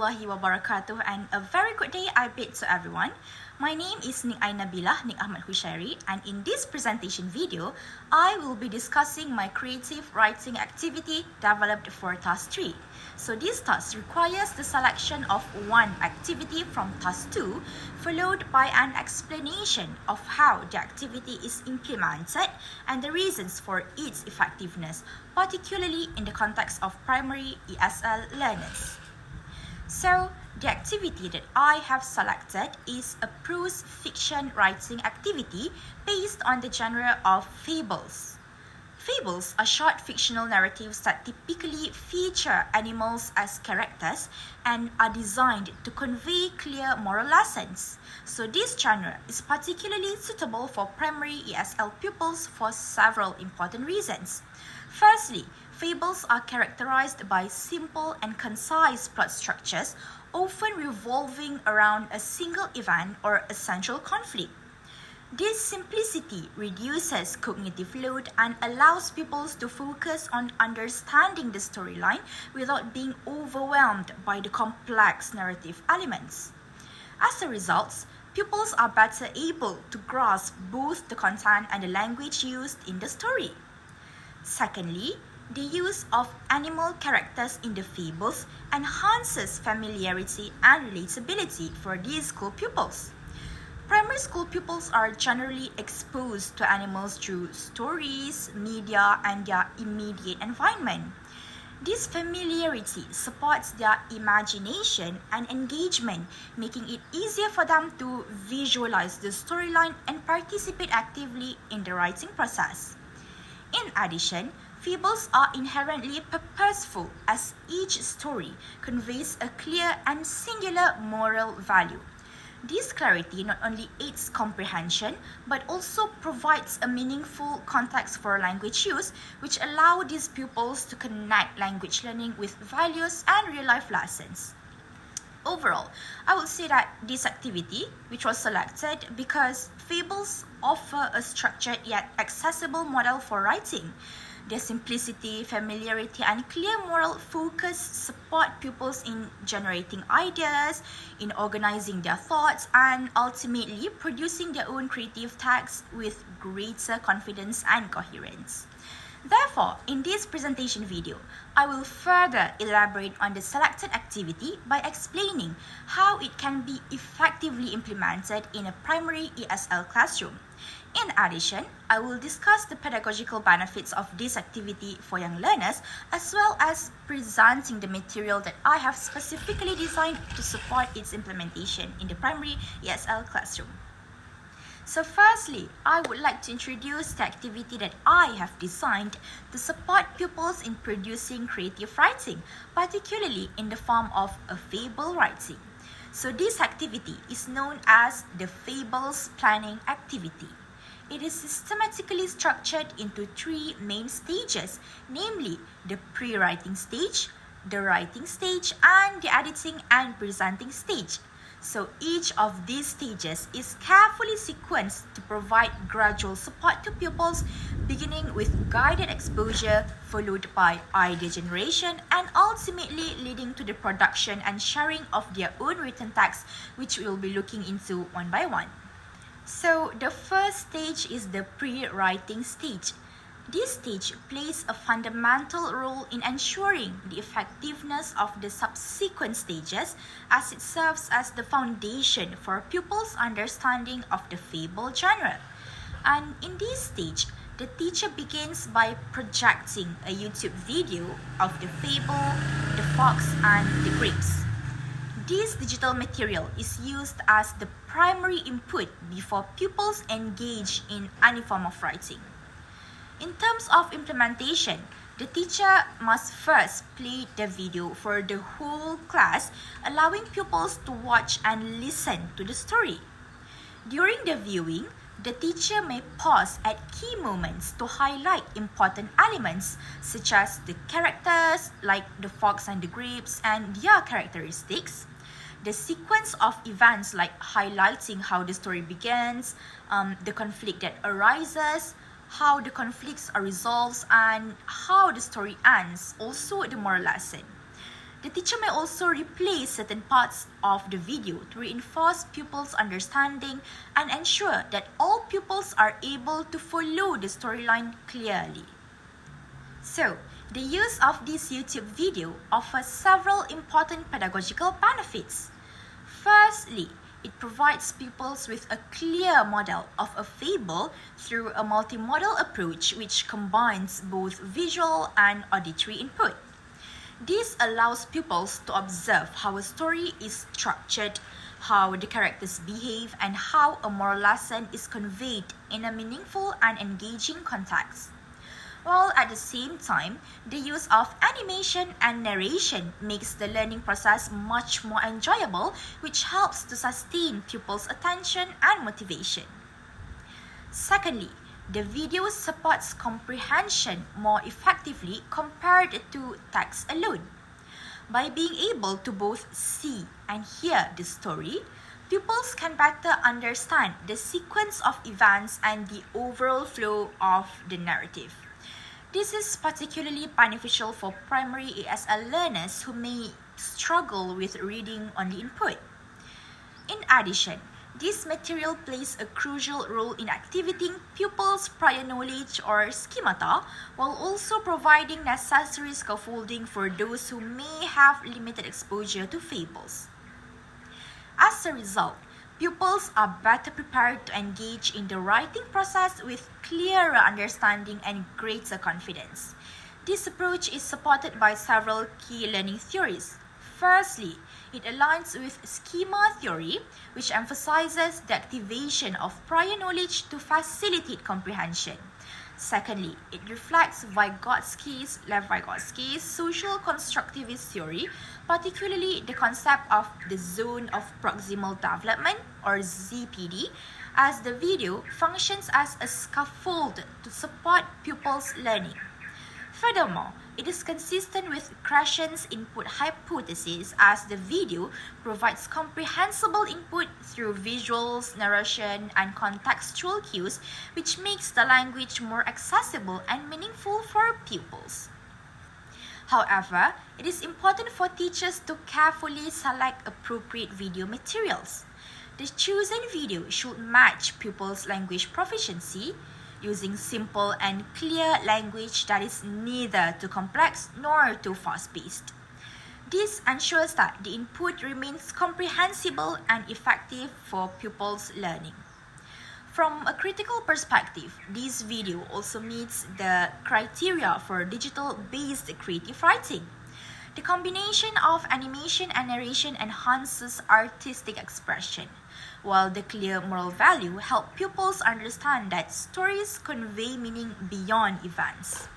warahmatullahi wabarakatuh, and a very good day I bid to everyone. My name is Nabilah, Ahmad Khushairi, and in this presentation video, I will be discussing my creative writing activity developed for Task 3. So this task requires the selection of one activity from Task 2, followed by an explanation of how the activity is implemented and the reasons for its effectiveness, particularly in the context of primary ESL learners. So, the activity that I have selected is a prose fiction writing activity based on the genre of fables. Fables are short fictional narratives that typically feature animals as characters and are designed to convey clear moral lessons. So this genre is particularly suitable for primary ESL pupils for several important reasons. Firstly, fables are characterized by simple and concise plot structures, often revolving around a single event or a central conflict. This simplicity reduces cognitive load and allows pupils to focus on understanding the storyline without being overwhelmed by the complex narrative elements. As a result, pupils are better able to grasp both the content and the language used in the story. Secondly, the use of animal characters in the fables enhances familiarity and relatability for these school pupils. Primary school pupils are generally exposed to animals through stories, media, and their immediate environment. This familiarity supports their imagination and engagement, making it easier for them to visualize the storyline and participate actively in the writing process. In addition, fables are inherently purposeful as each story conveys a clear and singular moral value. This clarity not only aids comprehension but also provides a meaningful context for language use, which allow these pupils to connect language learning with values and real-life lessons. Overall, I would say that this activity, which was selected because fables offer a structured yet accessible model for writing. Their simplicity, familiarity, and clear moral focus support pupils in generating ideas, in organizing their thoughts, and ultimately producing their own creative texts with greater confidence and coherence. Therefore, in this presentation video, I will further elaborate on the selected activity by explaining how it can be effectively implemented in a primary ESL classroom. In addition, I will discuss the pedagogical benefits of this activity for young learners, as well as presenting the material that I have specifically designed to support its implementation in the primary ESL classroom. So firstly, I would like to introduce the activity that I have designed to support pupils in producing creative writing, particularly in the form of a fable writing. So this activity is known as the Fables Planning Activity. It is systematically structured into three main stages, namely the pre-writing stage, the writing stage, and the editing and presenting stage. So each of these stages is carefully sequenced to provide gradual support to pupils, beginning with guided exposure, followed by idea generation, and ultimately leading to the production and sharing of their own written text, which we will be looking into one by one. So the first stage is the pre-writing stage. This stage plays a fundamental role in ensuring the effectiveness of the subsequent stages, as it serves as the foundation for pupils' understanding of the fable genre. And in this stage, the teacher begins by projecting a YouTube video of the fable, the fox, and the grapes. This digital material is used as the primary input before pupils engage in any form of writing. In terms of implementation, the teacher must first play the video for the whole class, allowing pupils to watch and listen to the story. During the viewing, the teacher may pause at key moments to highlight important elements such as the characters like the fox and the grapes and their characteristics, the sequence of events like highlighting how the story begins, the conflict that arises, how the conflicts are resolved, and how the story ends, also the moral lesson. The teacher may also replay certain parts of the video to reinforce pupils' understanding and ensure that all pupils are able to follow the storyline clearly. So, the use of this YouTube video offers several important pedagogical benefits. Firstly, it provides pupils with a clear model of a fable through a multimodal approach which combines both visual and auditory input. This allows pupils to observe how a story is structured, how the characters behave, and how a moral lesson is conveyed in a meaningful and engaging context. While at the same time, the use of animation and narration makes the learning process much more enjoyable, which helps to sustain pupils' attention and motivation. Secondly, the video supports comprehension more effectively compared to text alone. By being able to both see and hear the story, pupils can better understand the sequence of events and the overall flow of the narrative. This is particularly beneficial for primary TSL learners who may struggle with reading only input. In addition, this material plays a crucial role in activating pupils' prior knowledge or schemata, while also providing necessary scaffolding for those who may have limited exposure to fables. As a result, pupils are better prepared to engage in the writing process with clearer understanding and greater confidence. This approach is supported by several key learning theories. Firstly, it aligns with schema theory, which emphasizes the activation of prior knowledge to facilitate comprehension. Secondly, it reflects Lev Vygotsky's social constructivist theory, particularly the concept of the zone of proximal development, or ZPD, as the video functions as a scaffold to support pupils' learning. Furthermore, it is consistent with Krashen's input hypothesis, as the video provides comprehensible input through visuals, narration, and contextual cues, which makes the language more accessible and meaningful for pupils. However, it is important for teachers to carefully select appropriate video materials. The chosen video should match pupils' language proficiency, using simple and clear language that is neither too complex nor too fast-paced. This ensures that the input remains comprehensible and effective for pupils' learning. From a critical perspective, this video also meets the criteria for digital-based creative writing. The combination of animation and narration enhances artistic expression, while the clear moral value helps pupils understand that stories convey meaning beyond events.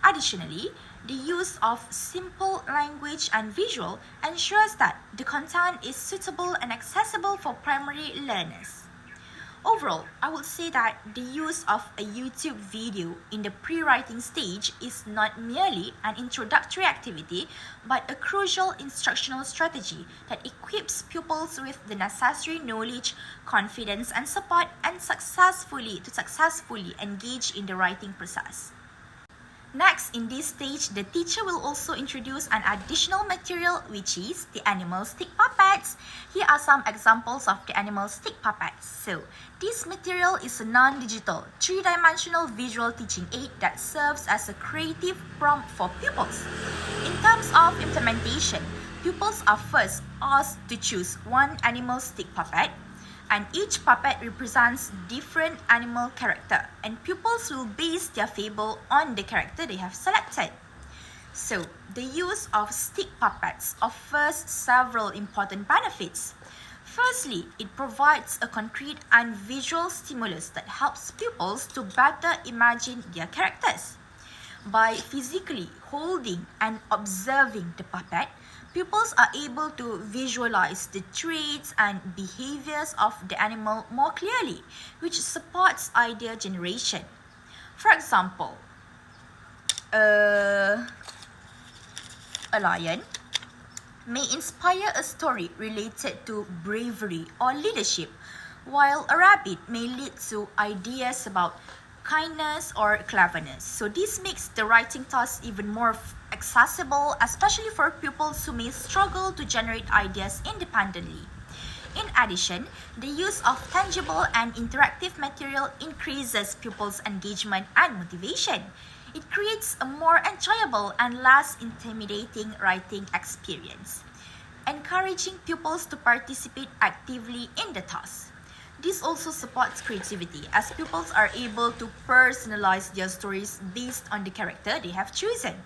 Additionally, the use of simple language and visual ensures that the content is suitable and accessible for primary learners. Overall, I would say that the use of a YouTube video in the pre-writing stage is not merely an introductory activity, but a crucial instructional strategy that equips pupils with the necessary knowledge, confidence, and support and successfully engage in the writing process. Next, in this stage, the teacher will also introduce an additional material, which is the animal stick puppets. Here are some examples of the animal stick puppets. So, this material is a non-digital, three-dimensional visual teaching aid that serves as a creative prompt for pupils. In terms of implementation, pupils are first asked to choose one animal stick puppet, and each puppet represents different animal character, and pupils will base their fable on the character they have selected. So, the use of stick puppets offers several important benefits. Firstly, it provides a concrete and visual stimulus that helps pupils to better imagine their characters. By physically holding and observing the puppet, pupils are able to visualize the traits and behaviors of the animal more clearly, which supports idea generation. For example, a lion may inspire a story related to bravery or leadership, while a rabbit may lead to ideas about kindness, or cleverness. So this makes the writing task even more accessible, especially for pupils who may struggle to generate ideas independently. In addition, the use of tangible and interactive material increases pupils' engagement and motivation. It creates a more enjoyable and less intimidating writing experience, encouraging pupils to participate actively in the task. This also supports creativity, as pupils are able to personalize their stories based on the character they have chosen.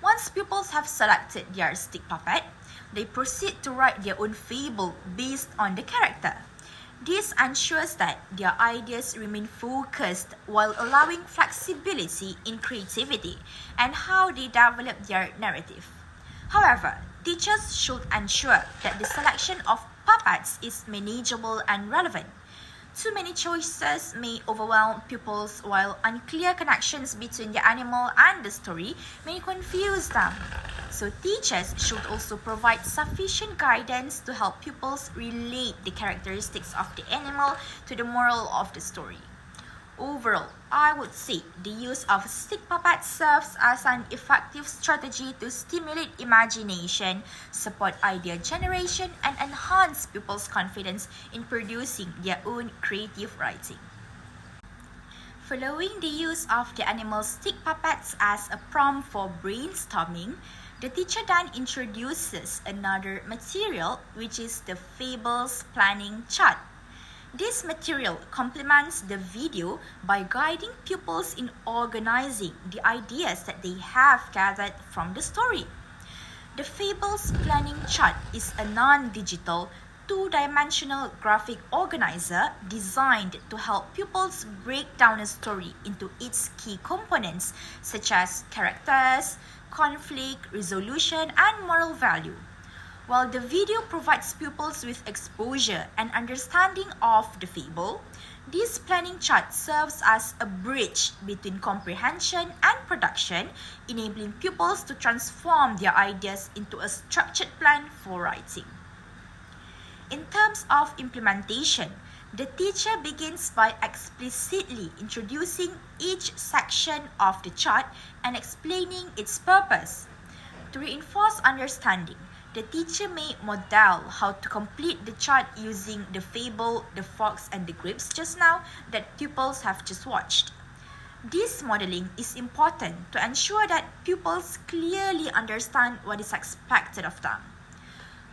Once pupils have selected their stick puppet, they proceed to write their own fable based on the character. This ensures that their ideas remain focused while allowing flexibility in creativity and how they develop their narrative. However, teachers should ensure that the selection of puppets is manageable and relevant. Too many choices may overwhelm pupils, while unclear connections between the animal and the story may confuse them. So teachers should also provide sufficient guidance to help pupils relate the characteristics of the animal to the moral of the story. Overall, I would say the use of stick puppets serves as an effective strategy to stimulate imagination, support idea generation, and enhance pupils' confidence in producing their own creative writing. Following the use of the animal stick puppets as a prompt for brainstorming, the teacher then introduces another material, which is the Fables Planning Chart. This material complements the video by guiding pupils in organizing the ideas that they have gathered from the story. The Fables Planning Chart is a non-digital, two-dimensional graphic organizer designed to help pupils break down a story into its key components, such as characters, conflict, resolution, and moral value. While the video provides pupils with exposure and understanding of the fable, this planning chart serves as a bridge between comprehension and production, enabling pupils to transform their ideas into a structured plan for writing. In terms of implementation, the teacher begins by explicitly introducing each section of the chart and explaining its purpose. To reinforce understanding, the teacher may model how to complete the chart using the fable, the fox, and the grapes just now that pupils have just watched. This modeling is important to ensure that pupils clearly understand what is expected of them.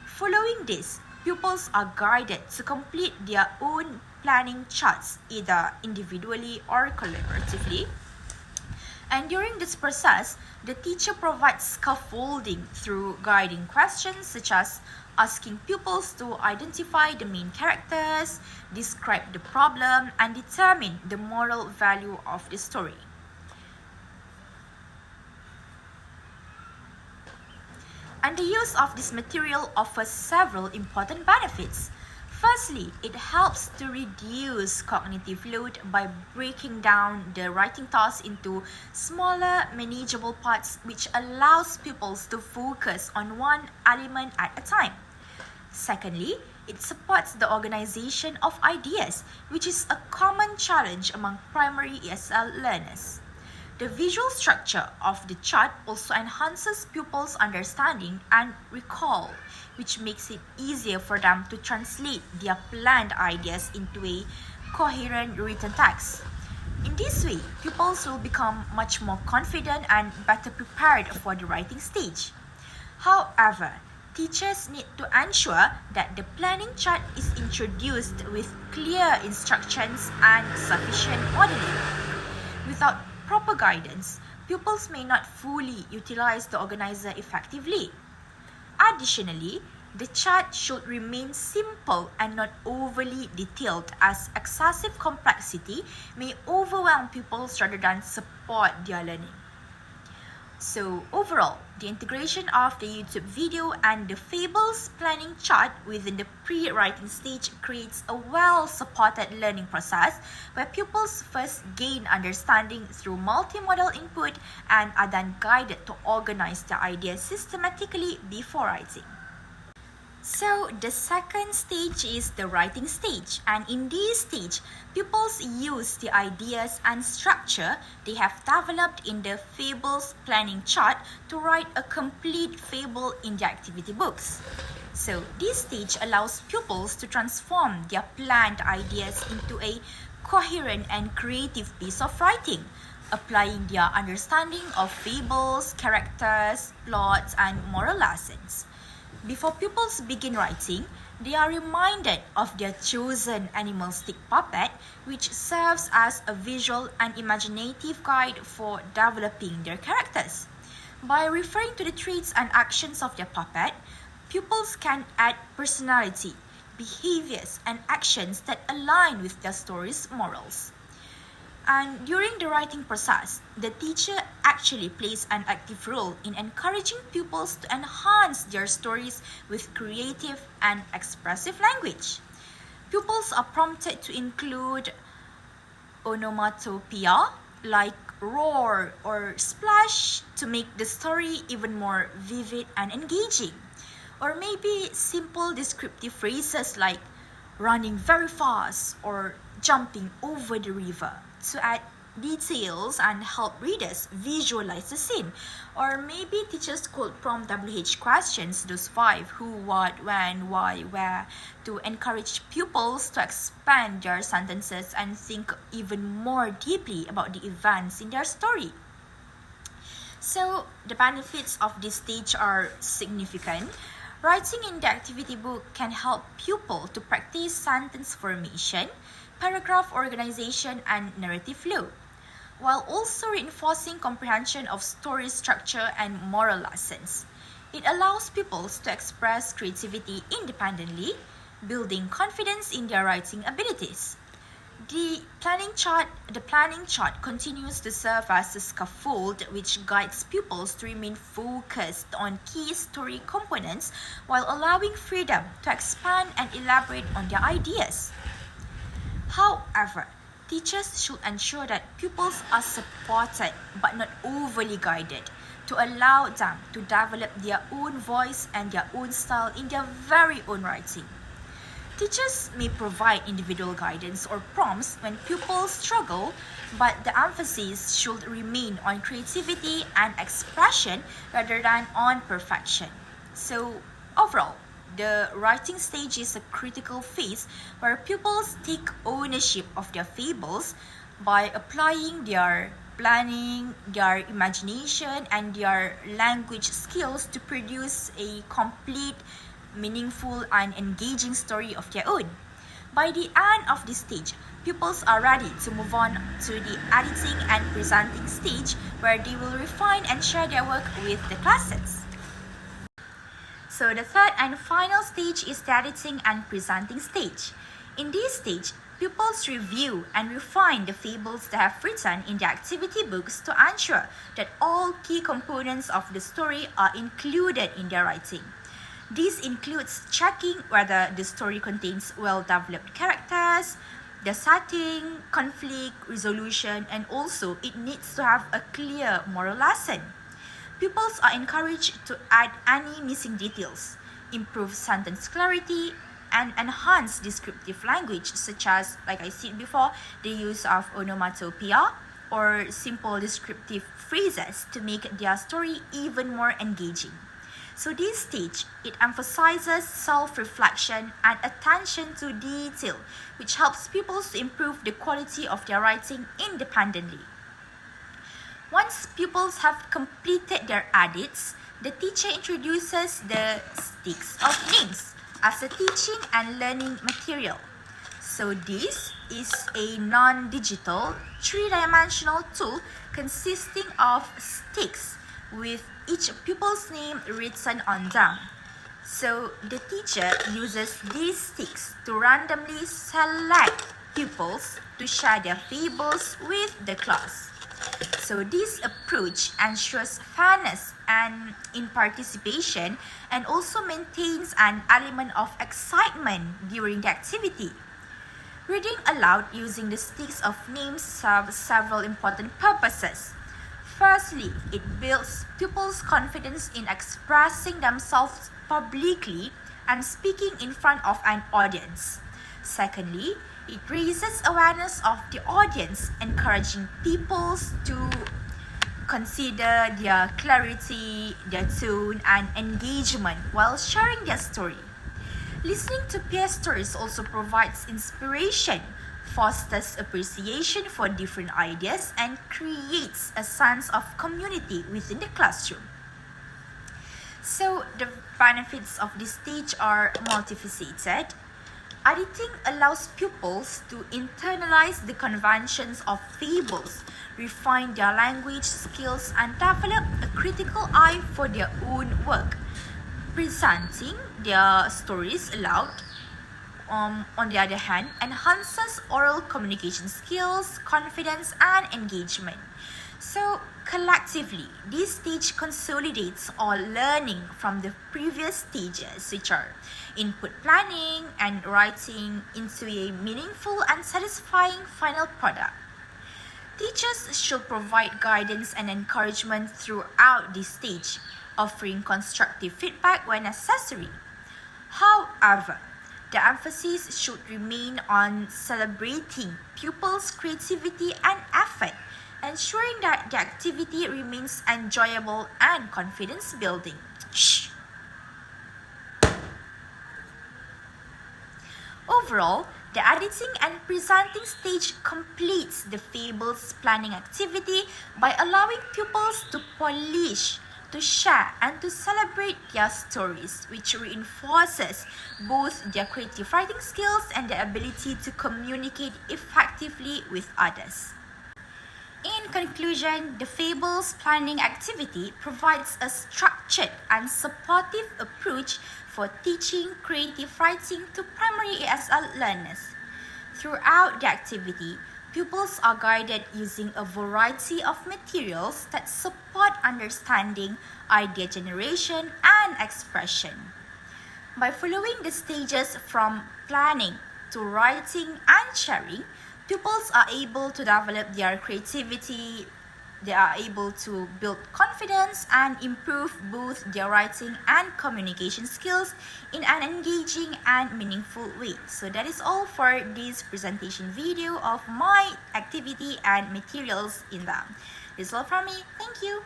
Following this, pupils are guided to complete their own planning charts, either individually or collaboratively. And during this process, the teacher provides scaffolding through guiding questions such as asking pupils to identify the main characters, describe the problem, and determine the moral value of the story. And the use of this material offers several important benefits. Firstly, it helps to reduce cognitive load by breaking down the writing task into smaller, manageable parts, which allows pupils to focus on one element at a time. Secondly, it supports the organization of ideas, which is a common challenge among primary ESL learners. The visual structure of the chart also enhances pupils' understanding and recall, which makes it easier for them to translate their planned ideas into a coherent written text. In this way, pupils will become much more confident and better prepared for the writing stage. However, teachers need to ensure that the planning chart is introduced with clear instructions and sufficient modeling. Without proper guidance, pupils may not fully utilize the organizer effectively. Additionally, the chart should remain simple and not overly detailed, as excessive complexity may overwhelm pupils rather than support their learning. So overall, the integration of the YouTube video and the Fables planning chart within the pre-writing stage creates a well-supported learning process where pupils first gain understanding through multimodal input and are then guided to organize their ideas systematically before writing. So the second stage is the writing stage, and in this stage, pupils use the ideas and structure they have developed in the fables planning chart to write a complete fable in their activity books. So this stage allows pupils to transform their planned ideas into a coherent and creative piece of writing, applying their understanding of fables, characters, plots, and moral lessons. Before pupils begin writing, they are reminded of their chosen animalistic puppet, which serves as a visual and imaginative guide for developing their characters. By referring to the traits and actions of their puppet, pupils can add personality, behaviors, and actions that align with their story's morals. And during the writing process, the teacher actually plays an active role in encouraging pupils to enhance their stories with creative and expressive language. Pupils are prompted to include onomatopoeia like roar or splash to make the story even more vivid and engaging. Or maybe simple descriptive phrases like running very fast or jumping over the river to add details and help readers visualize the scene. Or maybe teachers could prompt WH questions, those 5, who, what, when, why, where, to encourage pupils to expand their sentences and think even more deeply about the events in their story. So the benefits of this stage are significant. Writing in the activity book can help pupils to practice sentence formation, paragraph organization, and narrative flow, while also reinforcing comprehension of story structure and moral lessons. It allows pupils to express creativity independently, building confidence in their writing abilities. The planning chart continues to serve as a scaffold which guides pupils to remain focused on key story components while allowing freedom to expand and elaborate on their ideas. However, teachers should ensure that pupils are supported but not overly guided to allow them to develop their own voice and their own style in their very own writing. Teachers may provide individual guidance or prompts when pupils struggle, but the emphasis should remain on creativity and expression rather than on perfection. So, overall, the writing stage is a critical phase where pupils take ownership of their fables by applying their planning, their imagination, and their language skills to produce a complete, meaningful, and engaging story of their own. By the end of this stage, pupils are ready to move on to the editing and presenting stage where they will refine and share their work with the classes. So the third and final stage is the editing and presenting stage. In this stage, pupils review and refine the fables they have written in their activity books to ensure that all key components of the story are included in their writing. This includes checking whether the story contains well-developed characters, the setting, conflict, resolution, and also it needs to have a clear moral lesson. Pupils are encouraged to add any missing details, improve sentence clarity, and enhance descriptive language such as, like I said before, the use of onomatopoeia or simple descriptive phrases to make their story even more engaging. So this stage, it emphasizes self-reflection and attention to detail, which helps pupils to improve the quality of their writing independently. Once pupils have completed their edits, the teacher introduces the sticks of names as a teaching and learning material. So this is a non-digital, three-dimensional tool consisting of sticks with each pupil's name written on them. So the teacher uses these sticks to randomly select pupils to share their fables with the class. So this approach ensures fairness and in participation and also maintains an element of excitement during the activity. Reading aloud using the sticks of names serves several important purposes. Firstly, it builds pupils' confidence in expressing themselves publicly and speaking in front of an audience. Secondly, it raises awareness of the audience, encouraging people to consider their clarity, their tone, and engagement while sharing their story. Listening to peer stories also provides inspiration, fosters appreciation for different ideas, and creates a sense of community within the classroom. So the benefits of this stage are multifaceted. Editing allows pupils to internalize the conventions of fables, refine their language skills, and develop a critical eye for their own work. Presenting their stories aloud, on the other hand, enhances oral communication skills, confidence, and engagement. So, collectively, this stage consolidates all learning from the previous stages, which are input planning and writing, into a meaningful and satisfying final product. Teachers should provide guidance and encouragement throughout this stage, offering constructive feedback when necessary. However, the emphasis should remain on celebrating pupils' creativity and effort, ensuring that the activity remains enjoyable and confidence building. Overall, the editing and presenting stage completes the fables planning activity by allowing pupils to polish, to share, and to celebrate their stories, which reinforces both their creative writing skills and their ability to communicate effectively with others. In conclusion, the fables planning activity provides a structured and supportive approach for teaching creative writing to primary ESL learners. Throughout the activity, pupils are guided using a variety of materials that support understanding, idea generation, and expression. By following the stages from planning to writing and sharing, pupils are able to develop their creativity, they are able to build confidence and improve both their writing and communication skills in an engaging and meaningful way. So that is all for this presentation video of my activity and materials in them. This is all from me. Thank you.